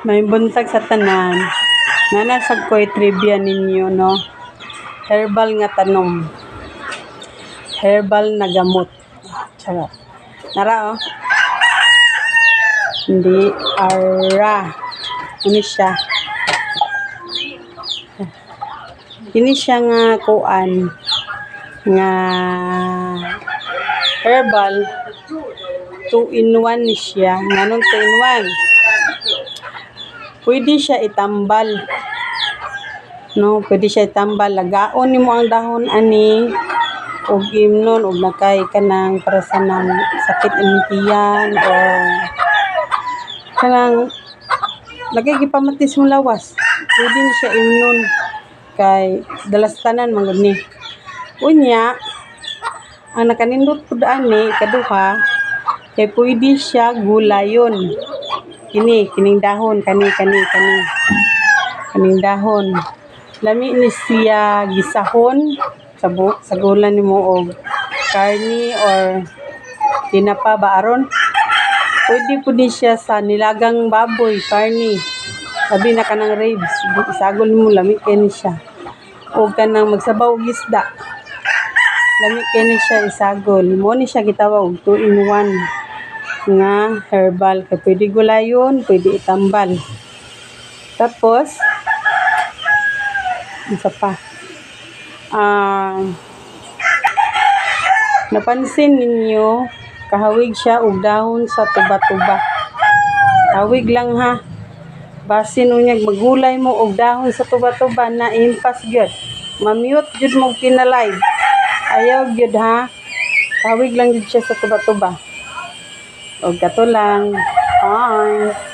May buntag sa tanan. Nanasag ko'y trivia ninyo, no? Herbal nga tanom. Herbal na gamot. Charot. Nara, oh. Hindi, ara. Ano siya? Ini siya nga kuan nga herbal 2-in-1 ni siya. Nganong 2-in-1? Pwede siya itambal. No, pwede siya itambal. Lagaon nimo ang dahon ani og imnon og nakay kanang para sa nang sakit imong tiyan o kanang lagay gipamatis mo lawas. Pwede ni siya imnon kay dalas tanan man gud ni. Unya, ang nakanindot pud ani kaduha kay pwede siya gulayon. Kining dahon kaning dahon. Lami ni siya gisahon sa gulan nimo og karni or tinapa ba aron. Pwede pud siya sa nilagang baboy, karni. Sabi na kanang ribs, isagol mo lami kay ni siya. O kanang magsabaw og isda. Lami kay ni siya isagol. Mo ni siya gitawag 2-in-1 nga herbal. Kaya pwede gulayon, pwede itambal. Tapos, isa pa. Napansin ninyo, kahawig siya og dahon sa tuba-tuba. Hawig lang ha. Basin unyag magulay mo og dahon sa tuba-tuba na impas gyud. Ma-mute gyud mo kinalive. Ayaw gyud ha. Hawig lang gyud siya sa tuba-tuba. O gato lang. Bye.